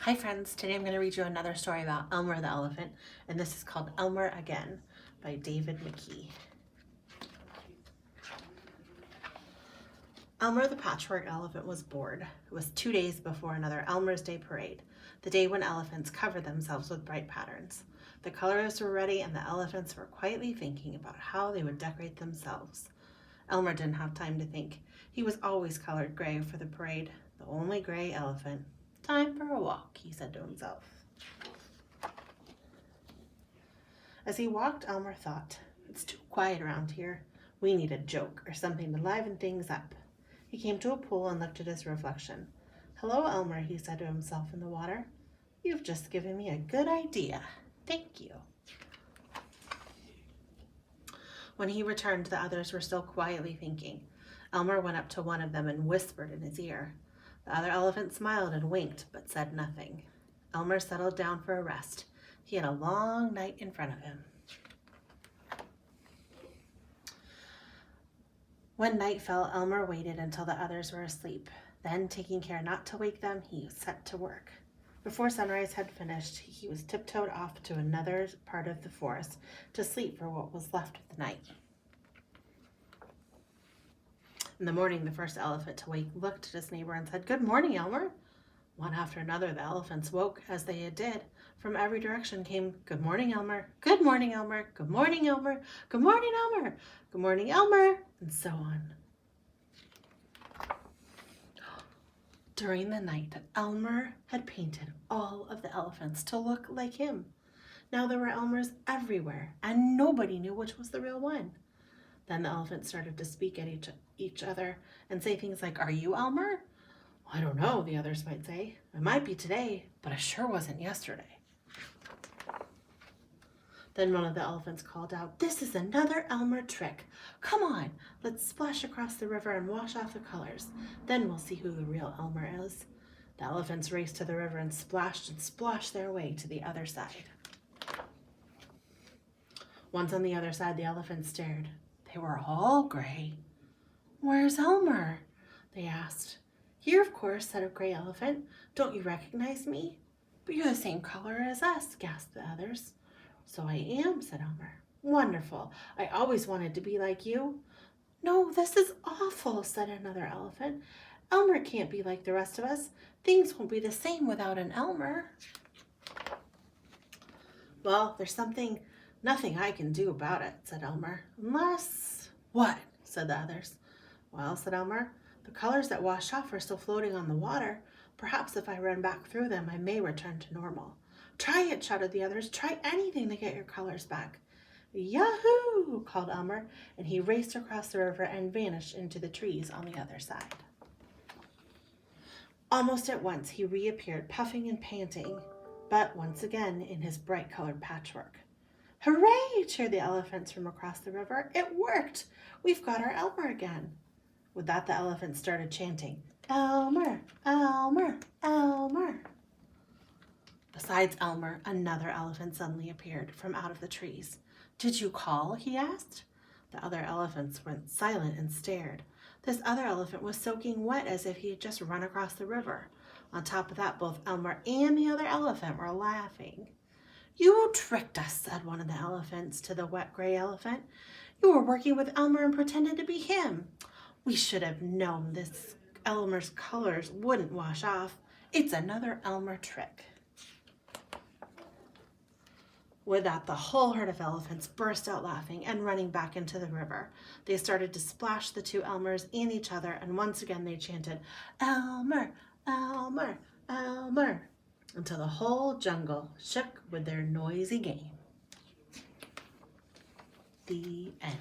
Hi friends, today I'm going to read you another story about Elmer the elephant, and this is called Elmer Again by David McKee. Elmer the patchwork elephant was bored. It was 2 days before another Elmer's Day parade, the day when elephants cover themselves with bright patterns. The colors were ready and the elephants were quietly thinking about how they would decorate themselves. Elmer didn't have time to think. He was always colored gray for the parade, the only gray elephant. Time for a walk, he said to himself. As he walked, Elmer thought, it's too quiet around here. We need a joke or something to liven things up. He came to a pool and looked at his reflection. Hello, Elmer, he said to himself in the water. You've just given me a good idea. Thank you. When he returned, the others were still quietly thinking. Elmer went up to one of them and whispered in his ear. The other elephant smiled and winked, but said nothing. Elmer settled down for a rest. He had a long night in front of him. When night fell, Elmer waited until the others were asleep. Then, taking care not to wake them, he set to work. Before sunrise had finished, he was tiptoed off to another part of the forest to sleep for what was left of the night. In the morning, the first elephant to wake looked at his neighbor and said, Good morning, Elmer. One after another, the elephants woke as they did. From every direction came, Good morning, Elmer. Good morning, Elmer. Good morning, Elmer. Good morning, Elmer. Good morning, Elmer. And so on. During the night, Elmer had painted all of the elephants to look like him. Now there were Elmers everywhere, and nobody knew which was the real one. Then the elephants started to speak at each other and say things like, Are you Elmer? I don't know, the others might say. I might be today, but I sure wasn't yesterday. Then one of the elephants called out, This is another Elmer trick. Come on, let's splash across the river and wash off the colors. Then we'll see who the real Elmer is. The elephants raced to the river and splashed their way to the other side. Once on the other side, the elephants stared. They were all gray. Where's Elmer? They asked. Here, of course, said a gray elephant. Don't you recognize me? But you're the same color as us, gasped the others. So I am, said Elmer. Wonderful. I always wanted to be like you. No, this is awful, said another elephant. Elmer can't be like the rest of us. Things won't be the same without an Elmer. Well, there's nothing I can do about it, said Elmer. Unless... What? Said the others. Well, said Elmer, the colors that washed off are still floating on the water. Perhaps if I run back through them, I may return to normal. Try it, shouted the others. Try anything to get your colors back. Yahoo! Called Elmer, and he raced across the river and vanished into the trees on the other side. Almost at once, he reappeared, puffing and panting, but once again in his bright-colored patchwork. Hooray! Cheered the elephants from across the river. It worked! We've got our Elmer again. With that, the elephants started chanting, Elmer, Elmer, Elmer. Besides Elmer, another elephant suddenly appeared from out of the trees. Did you call? He asked. The other elephants went silent and stared. This other elephant was soaking wet as if he had just run across the river. On top of that, both Elmer and the other elephant were laughing. You tricked us, said one of the elephants to the wet gray elephant. You were working with Elmer and pretended to be him. We should have known this Elmer's colors wouldn't wash off. It's another Elmer trick. With that, the whole herd of elephants burst out laughing and running back into the river. They started to splash the two Elmers and each other, and once again they chanted, Elmer, Elmer, Elmer, until the whole jungle shook with their noisy game. The end.